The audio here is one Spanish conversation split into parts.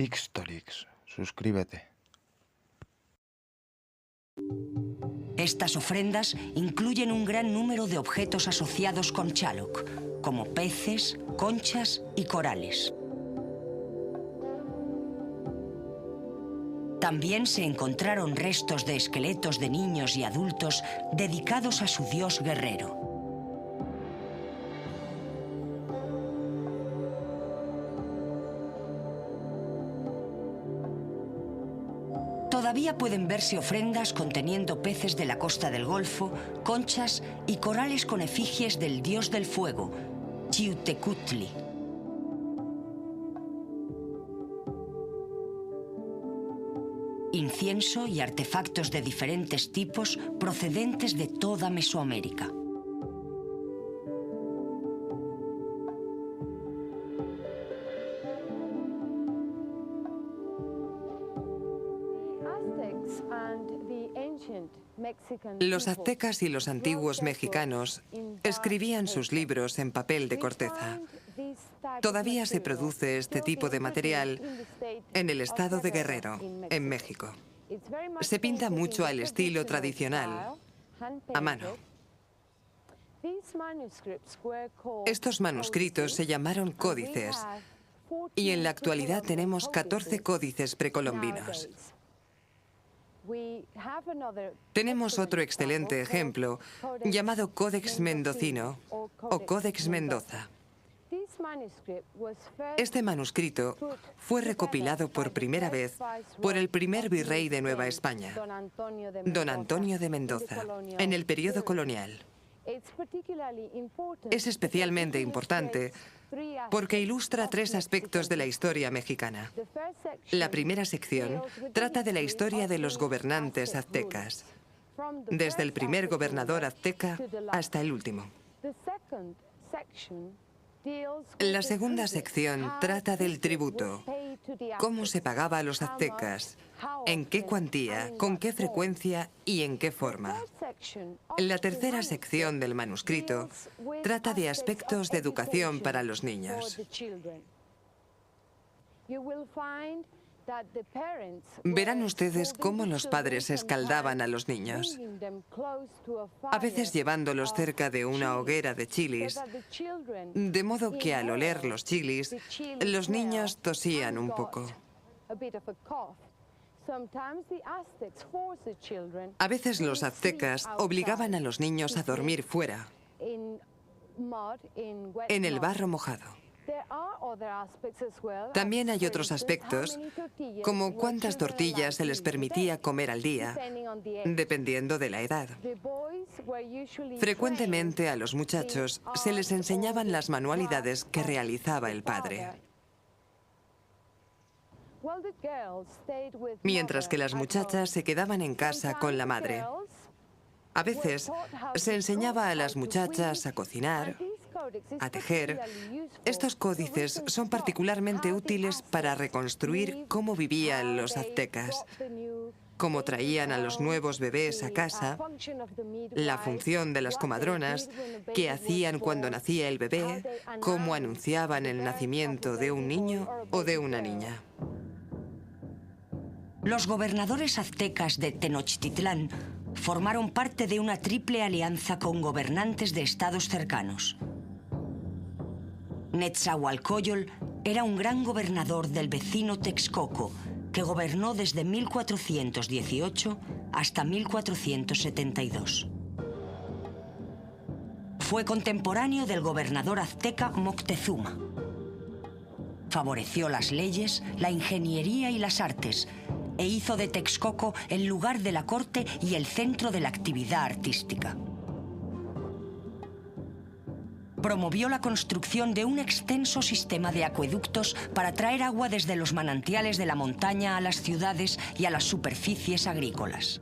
Ixtorix, suscríbete. Estas ofrendas incluyen un gran número de objetos asociados con Xaloc, como peces, conchas y corales. También se encontraron restos de esqueletos de niños y adultos dedicados a su dios guerrero. Todavía pueden verse ofrendas conteniendo peces de la costa del Golfo, conchas y corales con efigies del dios del fuego, Xiuhtecutli. Incienso y artefactos de diferentes tipos procedentes de toda Mesoamérica. Los aztecas y los antiguos mexicanos escribían sus libros en papel de corteza. Todavía se produce este tipo de material en el estado de Guerrero, en México. Se pinta mucho al estilo tradicional, a mano. Estos manuscritos se llamaron códices y en la actualidad tenemos 14 códices precolombinos. Tenemos otro excelente ejemplo llamado Códex Mendocino o Códex Mendoza. Este manuscrito fue recopilado por primera vez por el primer virrey de Nueva España, don Antonio de Mendoza, en el periodo colonial. Es especialmente importante porque ilustra 3 aspectos de la historia mexicana. La primera sección trata de la historia de los gobernantes aztecas, desde el primer gobernador azteca hasta el último. La segunda sección trata del tributo, cómo se pagaba a los aztecas, en qué cuantía, con qué frecuencia y en qué forma. La tercera sección del manuscrito trata de aspectos de educación para los niños. Verán ustedes cómo los padres escaldaban a los niños, a veces llevándolos cerca de una hoguera de chilis, de modo que al oler los chilis, los niños tosían un poco. A veces los aztecas obligaban a los niños a dormir fuera, en el barro mojado. También hay otros aspectos, como cuántas tortillas se les permitía comer al día, dependiendo de la edad. Frecuentemente a los muchachos se les enseñaban las manualidades que realizaba el padre, mientras que las muchachas se quedaban en casa con la madre. A veces se enseñaba a las muchachas a cocinar, a tejer. Estos códices son particularmente útiles para reconstruir cómo vivían los aztecas, cómo traían a los nuevos bebés a casa, la función de las comadronas, qué hacían cuando nacía el bebé, cómo anunciaban el nacimiento de un niño o de una niña. Los gobernadores aztecas de Tenochtitlán formaron parte de una triple alianza con gobernantes de estados cercanos. Netzahualcóyotl era un gran gobernador del vecino Texcoco, que gobernó desde 1418 hasta 1472. Fue contemporáneo del gobernador azteca Moctezuma. Favoreció las leyes, la ingeniería y las artes, e hizo de Texcoco el lugar de la corte y el centro de la actividad artística. Promovió la construcción de un extenso sistema de acueductos para traer agua desde los manantiales de la montaña a las ciudades y a las superficies agrícolas.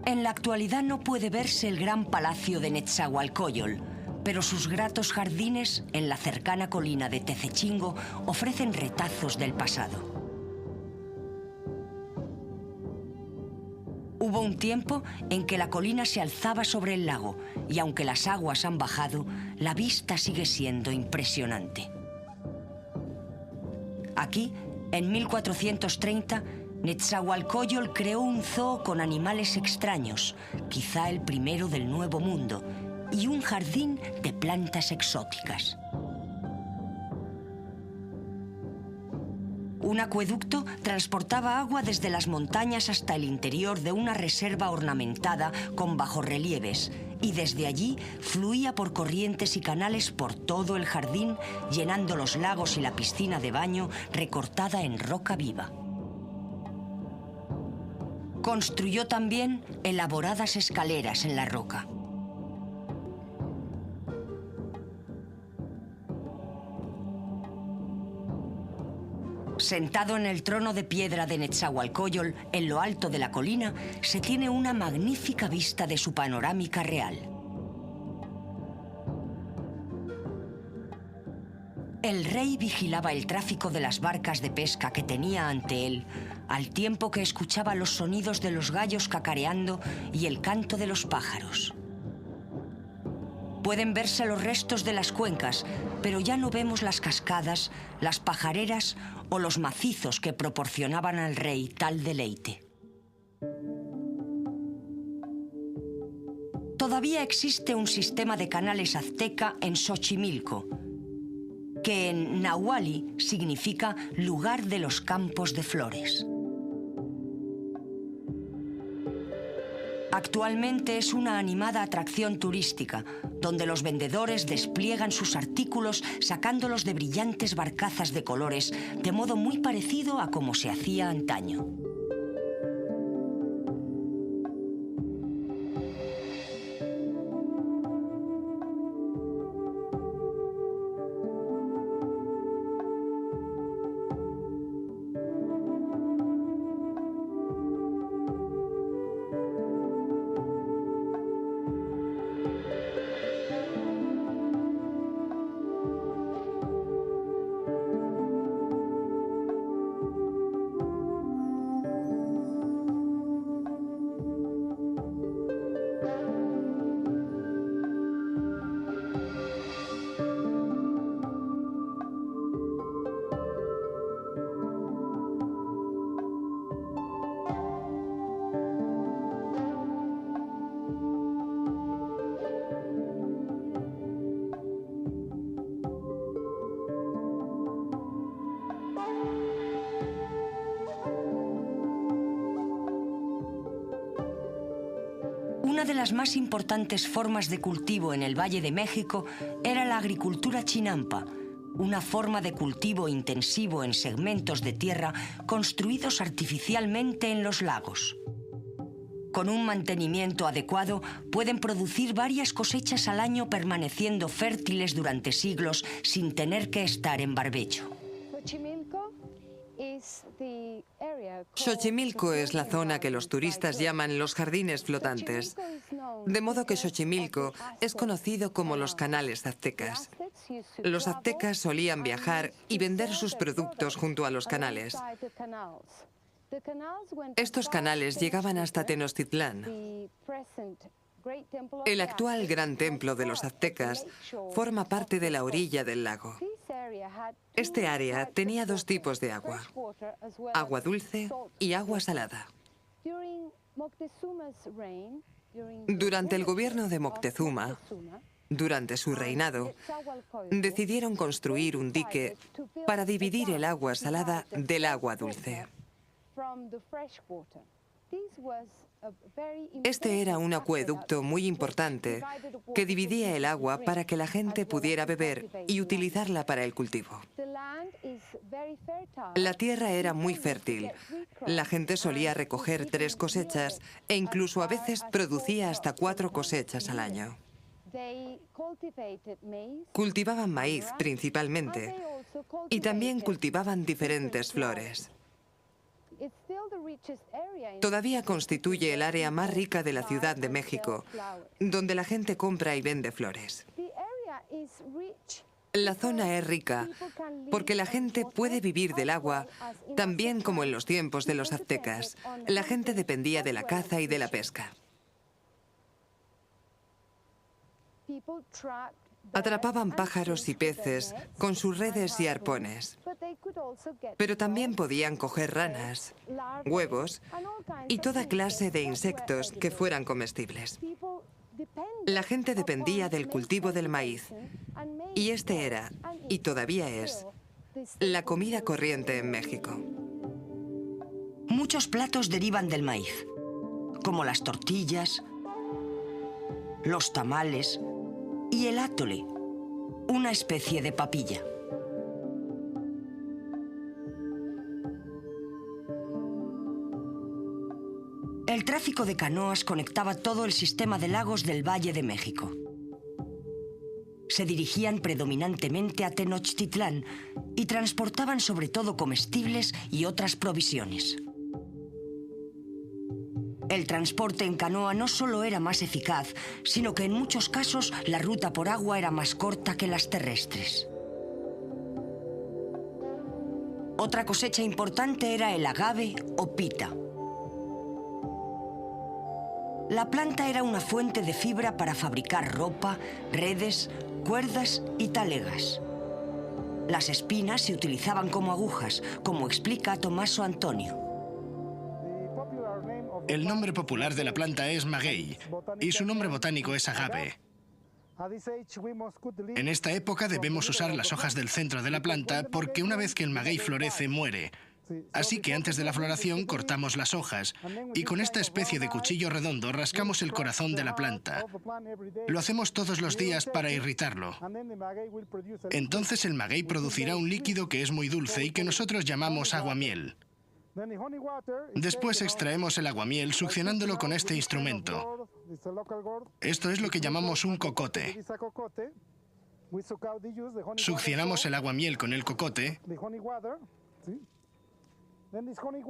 En la actualidad no puede verse el gran palacio de Netzahualcóyotl, pero sus gratos jardines en la cercana colina de Tezechingo ofrecen retazos del pasado. Hubo Hubo un tiempo en que la colina se alzaba sobre el lago y aunque las aguas han bajado, la vista sigue siendo impresionante. Aquí, en 1430, Netzahualcóyotl creó un zoo con animales extraños, quizá el primero del Nuevo Mundo, y un jardín de plantas exóticas. Un acueducto transportaba agua desde las montañas hasta el interior de una reserva ornamentada con bajorrelieves y desde allí fluía por corrientes y canales por todo el jardín, llenando los lagos y la piscina de baño recortada en roca viva. Construyó también elaboradas escaleras en la roca. Sentado en el trono de piedra de Netzahualcóyotl, en lo alto de la colina, se tiene una magnífica vista de su panorámica real. El rey vigilaba el tráfico de las barcas de pesca que tenía ante él, al tiempo que escuchaba los sonidos de los gallos cacareando y el canto de los pájaros. Pueden verse los restos de las cuencas, pero ya no vemos las cascadas, las pajareras o los macizos que proporcionaban al rey tal deleite. Todavía existe un sistema de canales azteca en Xochimilco, que en nahuali significa lugar de los campos de flores. Actualmente es una animada atracción turística, donde los vendedores despliegan sus artículos sacándolos de brillantes barcazas de colores, de modo muy parecido a como se hacía antaño. Una de las más importantes formas de cultivo en el Valle de México era la agricultura chinampa, una forma de cultivo intensivo en segmentos de tierra construidos artificialmente en los lagos. Con un mantenimiento adecuado, pueden producir varias cosechas al año permaneciendo fértiles durante siglos sin tener que estar en barbecho. Xochimilco es la zona que los turistas llaman los jardines flotantes, de modo que Xochimilco es conocido como los canales aztecas. Los aztecas solían viajar y vender sus productos junto a los canales. Estos canales llegaban hasta Tenochtitlán. El actual gran templo de los aztecas forma parte de la orilla del lago. Este área tenía dos tipos de agua: agua dulce y agua salada. Durante el gobierno de Moctezuma, durante su reinado, decidieron construir un dique para dividir el agua salada del agua dulce. Este era un acueducto muy importante que dividía el agua para que la gente pudiera beber y utilizarla para el cultivo. La tierra era muy fértil. La gente solía recoger 3 cosechas e incluso a veces producía hasta 4 cosechas al año. Cultivaban maíz principalmente y también cultivaban diferentes flores. Todavía constituye el área más rica de la Ciudad de México, donde la gente compra y vende flores. La zona es rica porque la gente puede vivir del agua, también como en los tiempos de los aztecas. La gente dependía de la caza y de la pesca. Atrapaban pájaros y peces con sus redes y arpones, pero también podían coger ranas, huevos y toda clase de insectos que fueran comestibles. La gente dependía del cultivo del maíz, y este era, y todavía es, la comida corriente en México. Muchos platos derivan del maíz, como las tortillas, los tamales y el atole, una especie de papilla. El tráfico de canoas conectaba todo el sistema de lagos del Valle de México. Se dirigían predominantemente a Tenochtitlán y transportaban sobre todo comestibles y otras provisiones. El transporte en canoa no solo era más eficaz, sino que en muchos casos la ruta por agua era más corta que las terrestres. Otra cosecha importante era el agave o pita. La planta era una fuente de fibra para fabricar ropa, redes, cuerdas y talegas. Las espinas se utilizaban como agujas, como explica Tommaso Antonio. El nombre popular de la planta es maguey y su nombre botánico es agave. En esta época debemos usar las hojas del centro de la planta porque una vez que el maguey florece, muere. Así que antes de la floración cortamos las hojas y con esta especie de cuchillo redondo rascamos el corazón de la planta. Lo hacemos todos los días para irritarlo. Entonces el maguey producirá un líquido que es muy dulce y que nosotros llamamos aguamiel. Después extraemos el aguamiel succionándolo con este instrumento. Esto es lo que llamamos un cocote. Succionamos el aguamiel con el cocote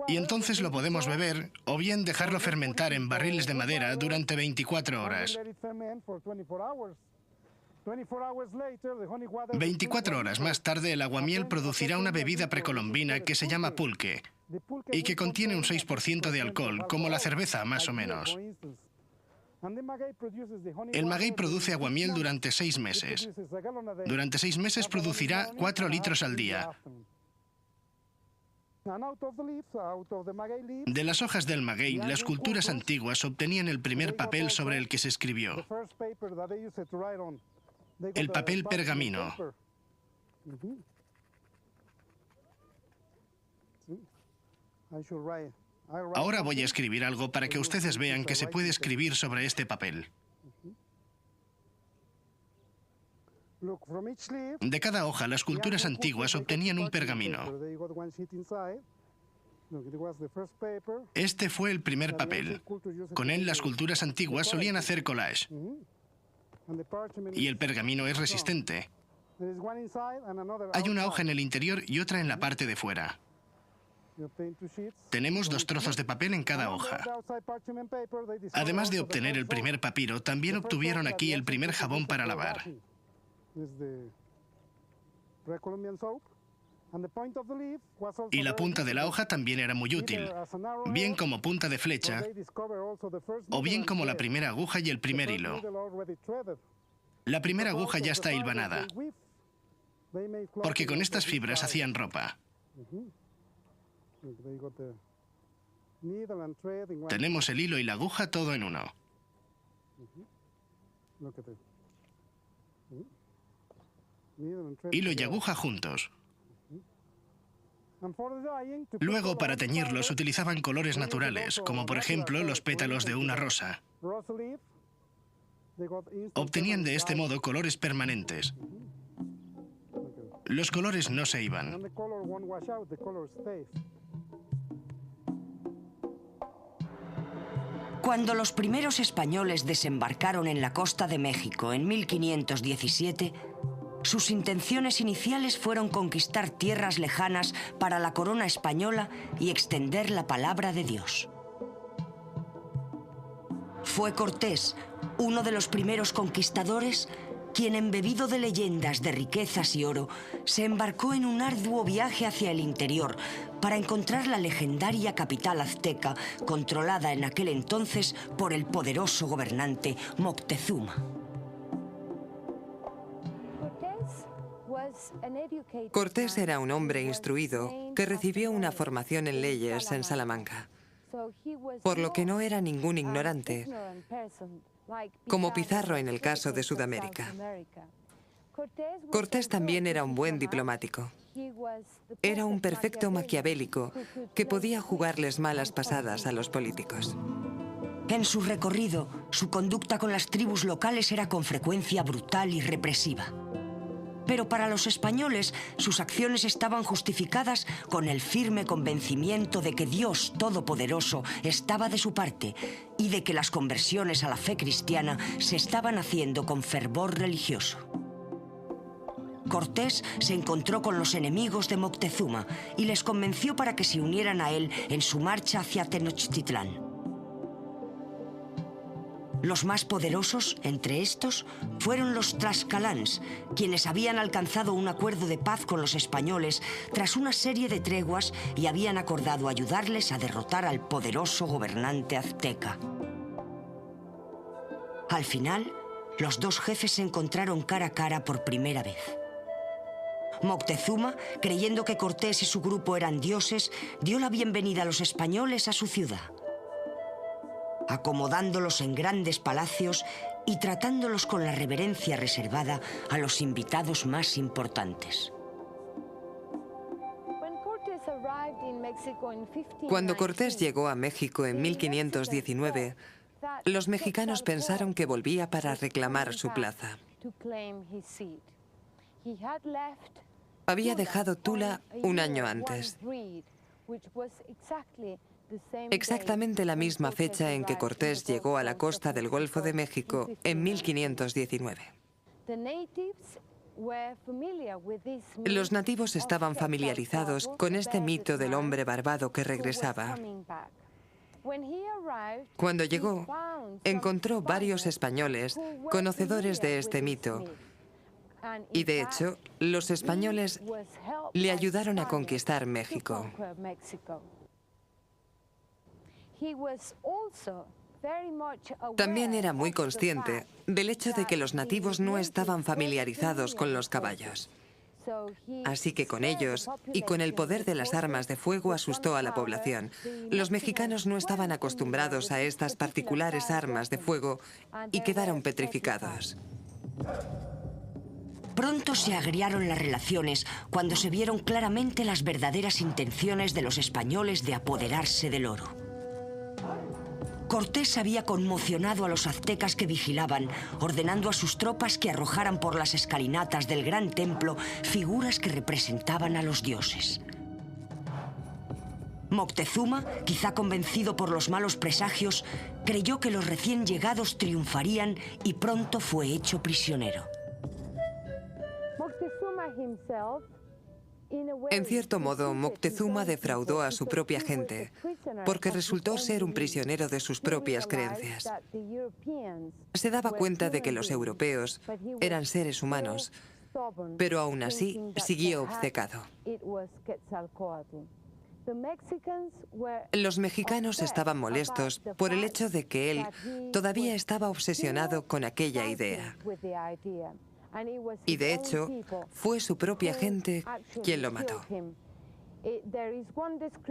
y entonces lo podemos beber o bien dejarlo fermentar en barriles de madera durante 24 horas. 24 horas más tarde, el aguamiel producirá una bebida precolombina que se llama pulque y que contiene un 6% de alcohol, como la cerveza más o menos. El maguey produce aguamiel durante 6 meses. Durante 6 meses producirá 4 litros al día. De las hojas del maguey, las culturas antiguas obtenían el primer papel sobre el que se escribió. El papel pergamino. Ahora voy a escribir algo para que ustedes vean que se puede escribir sobre este papel. De cada hoja, las culturas antiguas obtenían un pergamino. Este fue el primer papel. Con él, las culturas antiguas solían hacer collage. Y el pergamino es resistente. Hay una hoja en el interior y otra en la parte de fuera. Tenemos 2 trozos de papel en cada hoja. Además de obtener el primer papiro, también obtuvieron aquí el primer jabón para lavar. Y la punta de la hoja también era muy útil, bien como punta de flecha, o bien como la primera aguja y el primer hilo. La primera aguja ya está hilvanada, porque con estas fibras hacían ropa. Tenemos el hilo y la aguja todo en uno. Hilo y aguja juntos. Luego, para teñirlos, utilizaban colores naturales, como por ejemplo los pétalos de una rosa. Obtenían de este modo colores permanentes. Los colores no se iban. Cuando los primeros españoles desembarcaron en la costa de México en 1517, sus intenciones iniciales fueron conquistar tierras lejanas para la corona española y extender la palabra de Dios. Fue Cortés, uno de los primeros conquistadores, quien, embebido de leyendas de riquezas y oro, se embarcó en un arduo viaje hacia el interior para encontrar la legendaria capital azteca, controlada en aquel entonces por el poderoso gobernante Moctezuma. Cortés era un hombre instruido que recibió una formación en leyes en Salamanca, por lo que no era ningún ignorante, como Pizarro en el caso de Sudamérica. Cortés también era un buen diplomático. Era un perfecto maquiavélico que podía jugarles malas pasadas a los políticos. En su recorrido, su conducta con las tribus locales era con frecuencia brutal y represiva. Pero para los españoles, sus acciones estaban justificadas con el firme convencimiento de que Dios Todopoderoso estaba de su parte y de que las conversiones a la fe cristiana se estaban haciendo con fervor religioso. Cortés se encontró con los enemigos de Moctezuma y les convenció para que se unieran a él en su marcha hacia Tenochtitlán. Los más poderosos, entre estos, fueron los tlaxcalans, quienes habían alcanzado un acuerdo de paz con los españoles tras una serie de treguas y habían acordado ayudarles a derrotar al poderoso gobernante azteca. Al final, los dos jefes se encontraron cara a cara por primera vez. Moctezuma, creyendo que Cortés y su grupo eran dioses, dio la bienvenida a los españoles a su ciudad, acomodándolos en grandes palacios y tratándolos con la reverencia reservada a los invitados más importantes. Cuando Cortés llegó a México en 1519, los mexicanos pensaron que volvía para reclamar su plaza. Había dejado Tula un año antes, exactamente la misma fecha en que Cortés llegó a la costa del Golfo de México en 1519. Los nativos estaban familiarizados con este mito del hombre barbado que regresaba. Cuando llegó, encontró varios españoles conocedores de este mito. Y de hecho, los españoles le ayudaron a conquistar México. También era muy consciente del hecho de que los nativos no estaban familiarizados con los caballos. Así que con ellos y con el poder de las armas de fuego asustó a la población. Los mexicanos no estaban acostumbrados a estas particulares armas de fuego y quedaron petrificados. Pronto se agriaron las relaciones cuando se vieron claramente las verdaderas intenciones de los españoles de apoderarse del oro. Cortés había conmocionado a los aztecas que vigilaban, ordenando a sus tropas que arrojaran por las escalinatas del gran templo figuras que representaban a los dioses. Moctezuma, quizá convencido por los malos presagios, creyó que los recién llegados triunfarían y pronto fue hecho prisionero. En cierto modo, Moctezuma defraudó a su propia gente, porque resultó ser un prisionero de sus propias creencias. Se daba cuenta de que los europeos eran seres humanos, pero aún así siguió obcecado. Los mexicanos estaban molestos por el hecho de que él todavía estaba obsesionado con aquella idea. Y de hecho, fue su propia gente quien lo mató.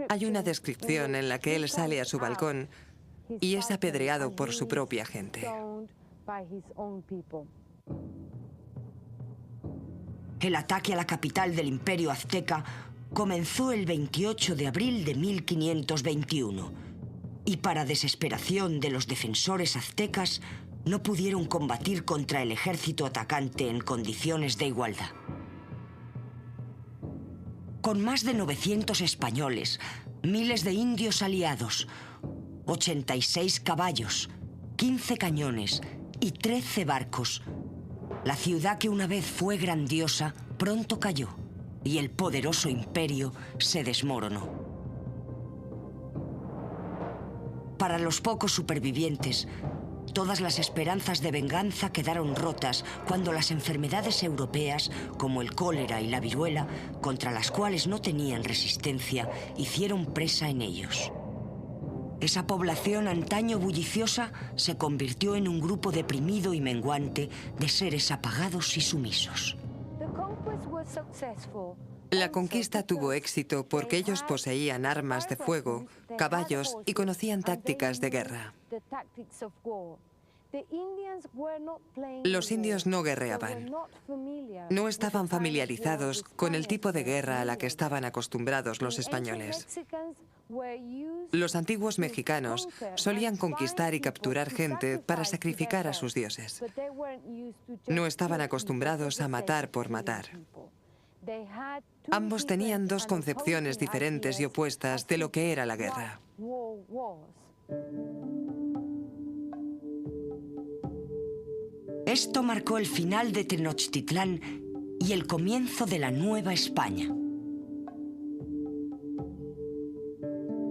Hay una descripción en la que él sale a su balcón y es apedreado por su propia gente. El ataque a la capital del Imperio Azteca comenzó el 28 de abril de 1521 y, para desesperación de los defensores aztecas, no pudieron combatir contra el ejército atacante en condiciones de igualdad. Con más de 900 españoles, miles de indios aliados, 86 caballos, 15 cañones y 13 barcos, la ciudad que una vez fue grandiosa pronto cayó y el poderoso imperio se desmoronó. Para los pocos supervivientes, Todas las esperanzas de venganza quedaron rotas cuando las enfermedades europeas, como el cólera y la viruela, contra las cuales no tenían resistencia, hicieron presa en ellos. Esa población antaño bulliciosa se convirtió en un grupo deprimido y menguante de seres apagados y sumisos. La conquista tuvo éxito porque ellos poseían armas de fuego, caballos y conocían tácticas de guerra. Los indios no guerreaban. No estaban familiarizados con el tipo de guerra a la que estaban acostumbrados los españoles. Los antiguos mexicanos solían conquistar y capturar gente para sacrificar a sus dioses. No estaban acostumbrados a matar por matar. Ambos tenían dos concepciones diferentes y opuestas de lo que era la guerra. Esto marcó el final de Tenochtitlán y el comienzo de la Nueva España.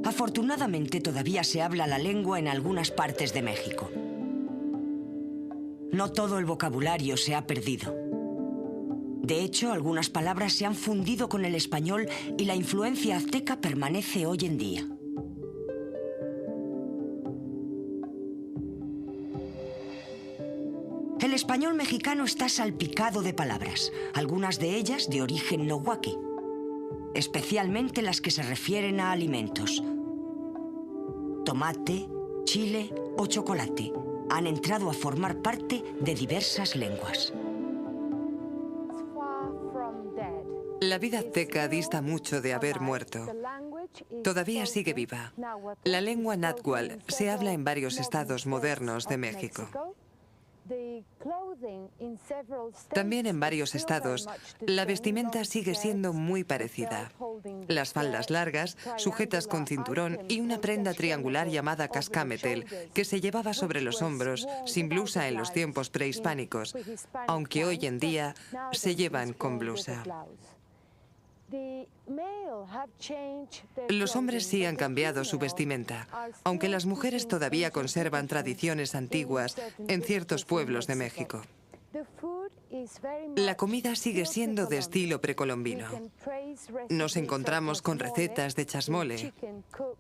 Afortunadamente todavía se habla la lengua en algunas partes de México. No todo el vocabulario se ha perdido. De hecho, algunas palabras se han fundido con el español y la influencia azteca permanece hoy en día. El español mexicano está salpicado de palabras, algunas de ellas de origen nahuaqui, especialmente las que se refieren a alimentos. Tomate, chile o chocolate han entrado a formar parte de diversas lenguas. La vida azteca dista mucho de haber muerto. Todavía sigue viva. La lengua náhuatl se habla en varios estados modernos de México. También en varios estados, la vestimenta sigue siendo muy parecida. Las faldas largas, sujetas con cinturón y una prenda triangular llamada cascametel, que se llevaba sobre los hombros, sin blusa en los tiempos prehispánicos, aunque hoy en día se llevan con blusa. Los hombres sí han cambiado su vestimenta, aunque las mujeres todavía conservan tradiciones antiguas en ciertos pueblos de México. La comida sigue siendo de estilo precolombino. Nos encontramos con recetas de chasmole,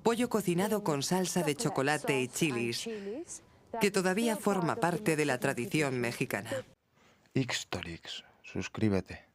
pollo cocinado con salsa de chocolate y chilis, que todavía forma parte de la tradición mexicana. Ixtorix, suscríbete.